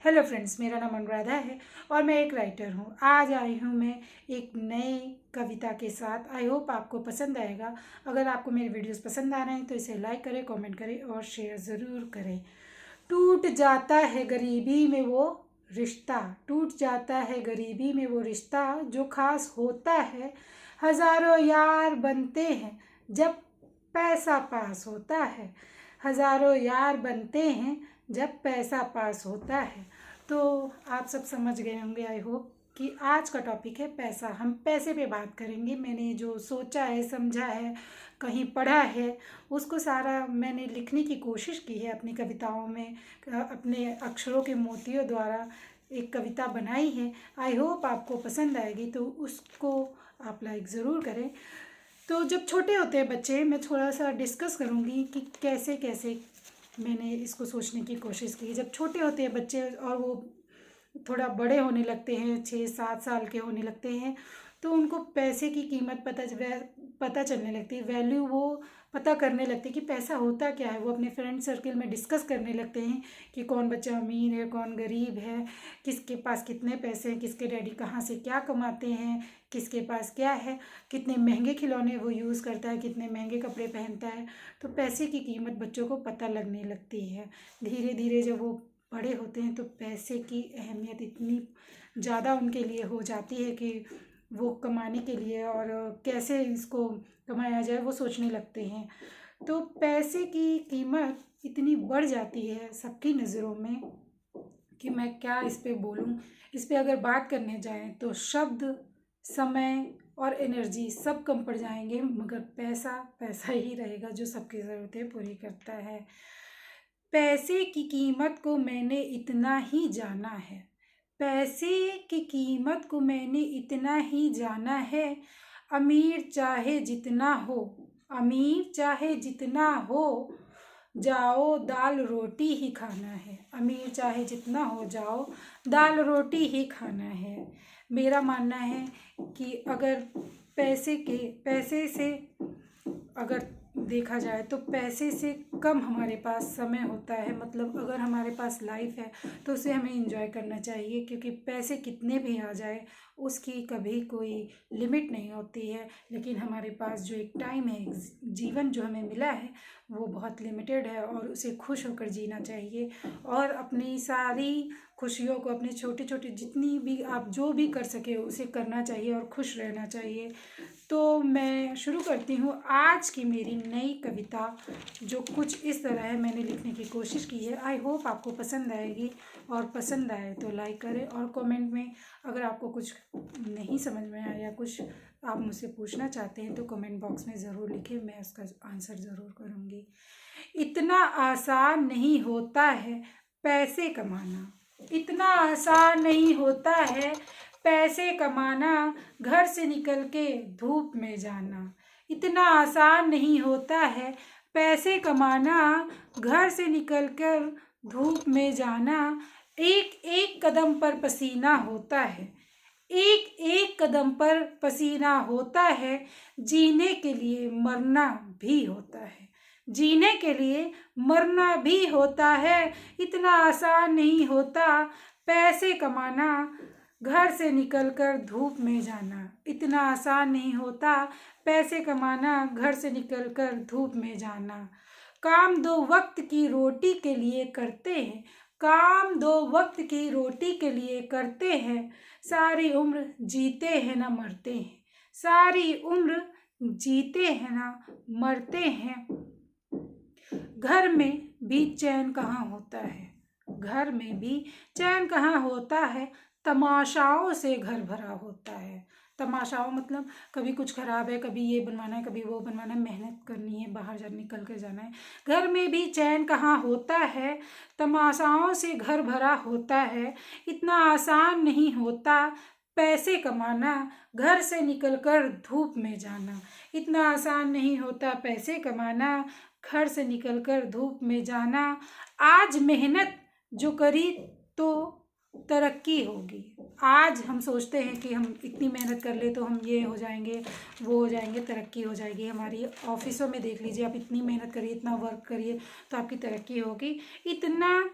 Hello friends, मेरा नाम अनुराधा है और मैं एक राइटर हूँ। आज आई हूँ मैं एक नई कविता के साथ। आई होप आपको पसंद आएगा। अगर आपको मेरे वीडियोस पसंद आ रहे हैं तो इसे लाइक करें, कमेंट करें और शेयर ज़रूर करें। टूट जाता है गरीबी में वो रिश्ता, टूट जाता है गरीबी में वो रिश्ता जो खास होता है। हज़ारों यार बनते हैं जब पैसा पास होता है, हज़ारों यार बनते हैं जब पैसा पास होता है। तो आप सब समझ गए होंगे आई होप कि आज का टॉपिक है पैसा। हम पैसे पे बात करेंगे। मैंने जो सोचा है, समझा है, कहीं पढ़ा है, उसको सारा मैंने लिखने की कोशिश की है अपनी कविताओं में। अपने अक्षरों के मोतियों द्वारा एक कविता बनाई है। आई होप आपको पसंद आएगी, तो उसको आप लाइक ज़रूर करें। तो जब छोटे होते हैं बच्चे, मैं थोड़ा सा डिस्कस करूँगी कि कैसे कैसे मैंने इसको सोचने की कोशिश की। जब छोटे होते हैं बच्चे और वो थोड़ा बड़े होने लगते हैं, 6-7 साल के होने लगते हैं, तो उनको पैसे की कीमत पता चलने लगती है, वैल्यू वो पता करने लगते हैं कि पैसा होता क्या है। वो अपने फ्रेंड सर्कल में डिस्कस करने लगते हैं कि कौन बच्चा अमीर है, कौन गरीब है, किसके पास कितने पैसे हैं, किसके डैडी कहाँ से क्या कमाते हैं, किसके पास क्या है, कितने महंगे खिलौने वो यूज़ करता है, कितने महंगे कपड़े पहनता है। तो पैसे की कीमत बच्चों को पता लगने लगती है। धीरे धीरे जब वो बड़े होते हैं तो पैसे की अहमियत इतनी ज़्यादा उनके लिए हो जाती है कि वो कमाने के लिए और कैसे इसको कमाया जाए वो सोचने लगते हैं। तो पैसे की कीमत इतनी बढ़ जाती है सबकी नज़रों में कि मैं क्या इस पे बोलूँ। इस पे अगर बात करने जाएं तो शब्द, समय और एनर्जी सब कम पड़ जाएंगे, मगर पैसा पैसा ही रहेगा जो सबकी ज़रूरतें पूरी करता है। पैसे की कीमत को मैंने इतना ही जाना है, पैसे की कीमत को मैंने इतना ही जाना है। अमीर चाहे जितना हो, अमीर चाहे जितना हो, जाओ दाल रोटी ही खाना है। अमीर चाहे जितना हो, जाओ दाल रोटी ही खाना है। मेरा मानना है कि अगर पैसे से अगर देखा जाए तो पैसे से कम हमारे पास समय होता है। मतलब अगर हमारे पास लाइफ है तो उसे हमें एंजॉय करना चाहिए, क्योंकि पैसे कितने भी आ जाए उसकी कभी कोई लिमिट नहीं होती है। लेकिन हमारे पास जो एक टाइम है, जीवन जो हमें मिला है, वो बहुत लिमिटेड है और उसे खुश होकर जीना चाहिए। और अपनी सारी खुशियों को, अपने छोटे छोटे जितनी भी आप जो भी कर सके उसे करना चाहिए और खुश रहना चाहिए। तो मैं शुरू करती हूँ आज की मेरी नई कविता, जो कुछ इस तरह है। मैंने लिखने की कोशिश की है। आई होप आपको पसंद आएगी, और पसंद आए तो लाइक करें और कमेंट में अगर आपको कुछ नहीं समझ में आया या कुछ आप मुझसे पूछना चाहते हैं तो कमेंट बॉक्स में ज़रूर लिखें, मैं उसका आंसर ज़रूर करूँगी। इतना आसान नहीं होता है पैसे कमाना, इतना आसान नहीं होता है पैसे कमाना, घर से निकल के धूप में जाना। इतना आसान नहीं होता है पैसे कमाना, घर से निकल कर धूप में जाना। एक एक कदम पर पसीना होता है, एक एक कदम पर पसीना होता है। जीने के लिए मरना भी होता है, जीने के लिए मरना भी होता है। इतना आसान नहीं होता पैसे कमाना, घर से निकलकर धूप में जाना। इतना आसान नहीं होता पैसे कमाना, घर से निकलकर धूप में जाना। काम दो वक्त की रोटी के लिए करते हैं, काम दो वक्त की रोटी के लिए करते हैं। सारी उम्र जीते हैं ना मरते हैं, सारी उम्र जीते हैं ना मरते हैं। घर में भी चैन कहाँ होता है, घर में भी चैन कहाँ होता है। तमाशाओं से घर भरा होता है। तमाशाओं मतलब कभी कुछ खराब है, कभी ये बनवाना है, कभी वो बनवाना है, मेहनत करनी है, बाहर जा निकल कर जाना है। घर में भी चैन कहाँ होता है, तमाशाओं से घर भरा होता है। इतना आसान नहीं होता पैसे कमाना, घर से निकलकर धूप में जाना। इतना आसान नहीं होता पैसे कमाना, घर से निकलकर धूप में जाना। आज मेहनत जो करी तो तरक्की होगी। आज हम सोचते हैं कि हम इतनी मेहनत कर ले तो हम ये हो जाएंगे, वो हो जाएंगे, तरक्की हो जाएगी हमारी। ऑफिसों में देख लीजिए, आप इतनी मेहनत करिए, इतना वर्क करिए तो आपकी तरक्की होगी। इतना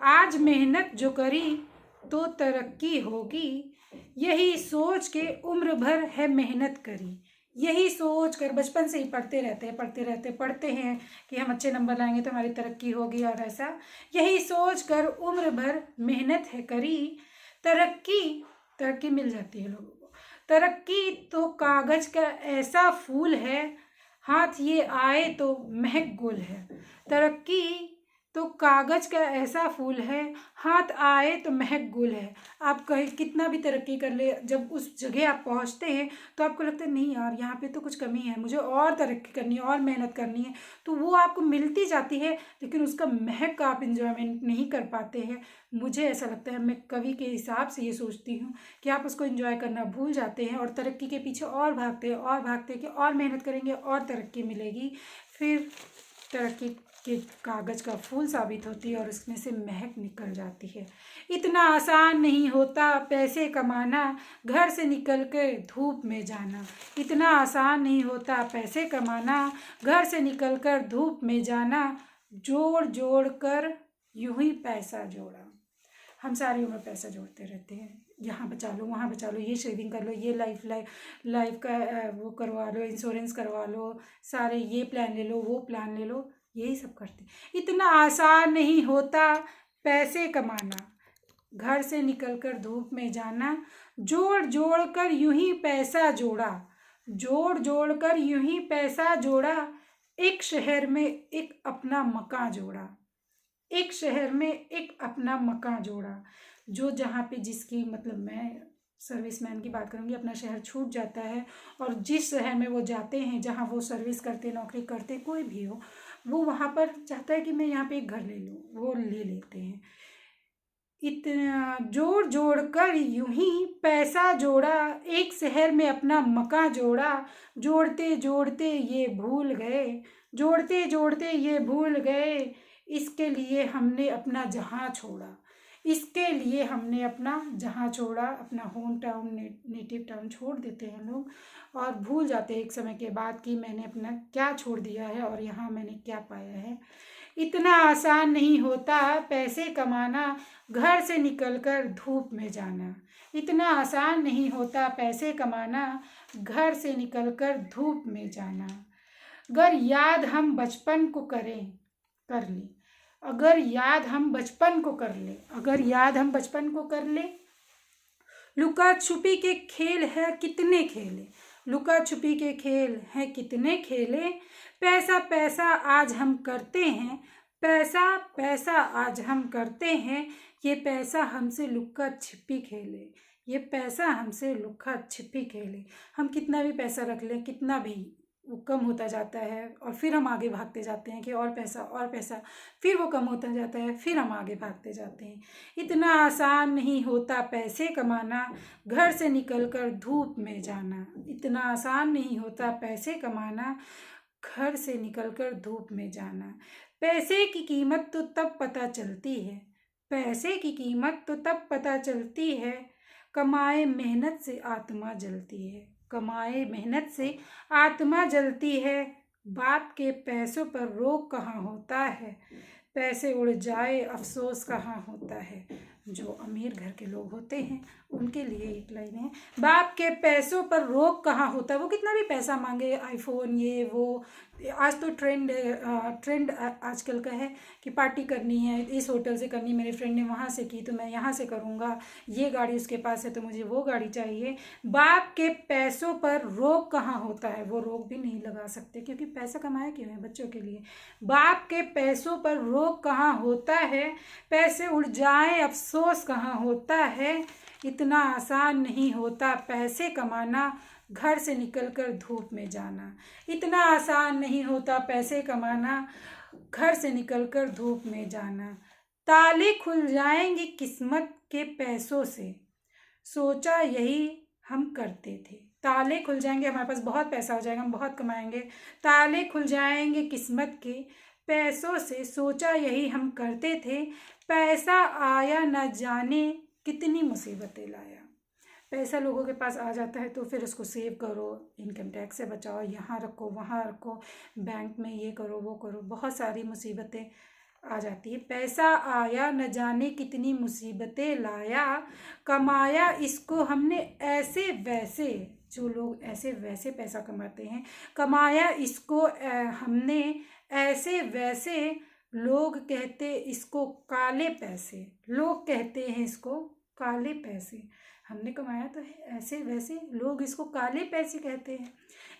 आज मेहनत जो करी तो तरक्की होगी, यही सोच के उम्र भर है मेहनत करी। यही सोच कर बचपन से ही पढ़ते हैं कि हम अच्छे नंबर लाएंगे तो हमारी तरक्की होगी, और ऐसा यही सोच कर उम्र भर मेहनत है करी। तरक्की मिल जाती है लोगों को। तरक्की तो कागज का ऐसा फूल है, हाथ ये आए तो महक गुल है। तरक्की तो कागज का ऐसा फूल है, हाथ आए तो महक गुल है। आप कहीं कितना भी तरक्की कर ले, जब उस जगह आप पहुंचते हैं तो आपको लगता है नहीं यार, यहाँ पे तो कुछ कमी है, मुझे और तरक्की करनी है और मेहनत करनी है। तो वो आपको मिलती जाती है, लेकिन उसका महक आप इंजॉयमेंट नहीं कर पाते हैं। मुझे ऐसा लगता है, मैं कवि के हिसाब से ये सोचती हूँ कि आप उसको एंजॉय करना भूल जाते हैं और तरक्की के पीछे और भागते हैं कि और मेहनत करेंगे और तरक्की मिलेगी। फिर तरक्की के कागज का फूल साबित होती है और उसमें से महक निकल जाती है। इतना आसान नहीं होता पैसे कमाना, घर से निकल कर धूप में जाना। इतना आसान नहीं होता पैसे कमाना, घर से निकल कर धूप में जाना। जोड़ जोड़ कर यूं ही पैसा जोड़ा। हम सारी उम्र पैसा जोड़ते रहते हैं, यहाँ बचा लो वहाँ बचा लो, ये शेविंग कर लो, ये लाइफ का वो करवा लो, इंश्योरेंस करवा लो, सारे ये प्लान ले लो, वो प्लान ले लो, यही सब करते। इतना आसान नहीं होता पैसे कमाना, घर से निकलकर धूप में जाना। जोड़ जोड़ कर यूं ही पैसा जोड़ा, जोड़ जोड़ कर यूं ही पैसा जोड़ा। एक शहर में एक अपना मकान जोड़ा, एक शहर में एक अपना मकान जोड़ा। जो जहाँ पे जिसकी, मतलब मैं सर्विसमैन की बात करूँगी, अपना शहर छूट जाता है और जिस शहर में वो जाते हैं, जहाँ वो सर्विस करते, नौकरी करते, कोई भी हो, वो वहाँ पर चाहता है कि मैं यहाँ पे एक घर ले लूँ, वो ले लेते हैं। इतना जोड़ जोड़ कर यूं ही पैसा जोड़ा, एक शहर में अपना मकान जोड़ा। जोड़ते जोड़ते ये भूल गए, जोड़ते जोड़ते ये भूल गए, इसके लिए हमने अपना जहां छोड़ा। इसके लिए हमने अपना जहां छोड़ा, अपना होम टाउन, नेटिव टाउन छोड़ देते हैं लोग और भूल जाते हैं एक समय के बाद कि मैंने अपना क्या छोड़ दिया है और यहाँ मैंने क्या पाया है। इतना आसान नहीं होता पैसे कमाना, घर से निकलकर धूप में जाना। इतना आसान नहीं होता पैसे कमाना, घर से निकलकर धूप में जाना। अगर याद हम बचपन को कर ले, अगर याद हम बचपन को कर ले, अगर याद हम बचपन को कर ले। लुका छुपी के खेल है कितने खेले, लुका छुपी के खेल है कितने खेले। पैसा पैसा आज हम करते हैं, पैसा पैसा आज हम करते हैं। ये पैसा हमसे लुका छिपी खेले, ये पैसा हमसे लुका छिपी खेले। हम कितना भी पैसा रख लें, कितना भी, वो कम होता जाता है और फिर हम आगे भागते जाते हैं कि और पैसा, फिर वो कम होता जाता है, फिर हम आगे भागते जाते हैं। इतना आसान नहीं होता पैसे कमाना, घर से निकलकर धूप में जाना। इतना आसान नहीं होता पैसे कमाना, घर से निकलकर धूप में जाना। पैसे की कीमत तो तब पता चलती है, पैसे की कीमत तो तब पता चलती है, कमाए मेहनत से आत्मा जलती है, कमाए मेहनत से आत्मा जलती है। बाप के पैसों पर रोक कहाँ होता है, पैसे उड़ जाए अफसोस कहाँ होता है। जो अमीर घर के लोग होते हैं उनके लिए एक लाइन है, बाप के पैसों पर रोक कहाँ होता है। वो कितना भी पैसा मांगे, आईफोन ये वो, आज तो ट्रेंड आजकल का है कि पार्टी करनी है, इस होटल से करनी, मेरे फ्रेंड ने वहाँ से की तो मैं यहाँ से करूँगा, ये गाड़ी उसके पास है तो मुझे वो गाड़ी चाहिए। बाप के पैसों पर रोक कहाँ होता है, वो रोक भी नहीं लगा सकते क्योंकि पैसा कमाया क्यों है, बच्चों के लिए। बाप के पैसों पर रोक कहाँ होता है, पैसे उड़ जाए अफसोस कहाँ होता है। इतना आसान नहीं होता पैसे कमाना, घर से निकलकर धूप में जाना। इतना आसान नहीं होता पैसे कमाना, घर से निकलकर धूप में जाना। ताले खुल जाएंगे किस्मत के पैसों से, सोचा यही हम करते थे। ताले खुल जाएंगे, हमारे पास बहुत पैसा हो जाएगा, हम बहुत कमाएंगे। ताले खुल जाएंगे किस्मत के पैसों से, सोचा यही हम करते थे। पैसा आया न जाने कितनी मुसीबतें लाया। पैसा लोगों के पास आ जाता है तो फिर उसको सेव करो, इनकम टैक्स से बचाओ, यहाँ रखो वहाँ रखो, बैंक में ये करो वो करो, बहुत सारी मुसीबतें आ जाती है। पैसा आया न जाने कितनी मुसीबतें लाया, कमाया इसको हमने ऐसे वैसे। जो लोग ऐसे वैसे पैसा कमाते हैं, कमाया इसको हमने ऐसे वैसे। लोग कहते इसको काले पैसे, लोग कहते हैं इसको काले पैसे। हमने कमाया तो है ऐसे वैसे, लोग इसको काले पैसे कहते हैं।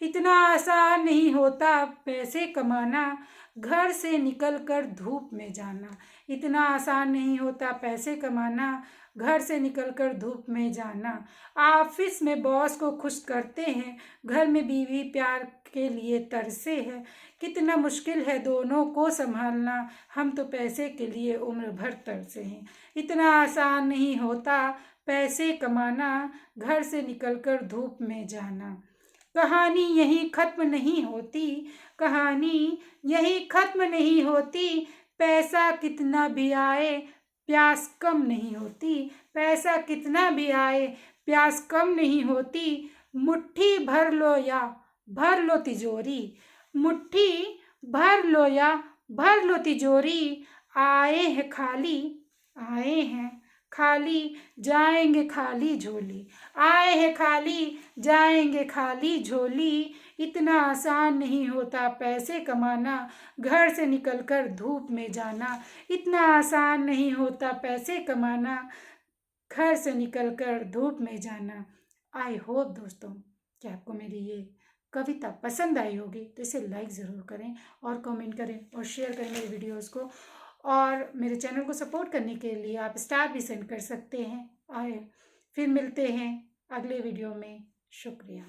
इतना आसान नहीं होता पैसे कमाना, घर से निकल कर धूप में जाना। इतना आसान नहीं होता पैसे कमाना, घर से निकल कर धूप में जाना। ऑफिस में बॉस को खुश करते हैं, घर में बीवी प्यार के लिए तरसे है। कितना मुश्किल है दोनों को संभालना, हम तो पैसे के लिए उम्र भर तरसे हैं। इतना आसान नहीं होता पैसे कमाना, घर से निकलकर धूप में जाना। कहानी यहीं खत्म नहीं होती, कहानी यहीं खत्म नहीं होती। पैसा कितना भी आए प्यास कम नहीं होती, पैसा कितना भी आए प्यास कम नहीं होती। मुट्ठी भर लो या भर लो तिजोरी, मुट्ठी भर लो या भर लो तिजोरी। आए हैं खाली, आए हैं खाली, जाएंगे खाली झोली। आए हैं खाली, जाएंगे खाली झोली। इतना आसान नहीं होता पैसे कमाना, घर से निकलकर धूप में जाना। इतना आसान नहीं होता पैसे कमाना, घर से निकलकर धूप में जाना। आई होप दोस्तों कि आपको मेरी ये कविता पसंद आई होगी, तो इसे लाइक ज़रूर करें और कमेंट करें और शेयर करें मेरे वीडियोस को। और मेरे चैनल को सपोर्ट करने के लिए आप स्टार भी सेंड कर सकते हैं। आए फिर मिलते हैं अगले वीडियो में। शुक्रिया।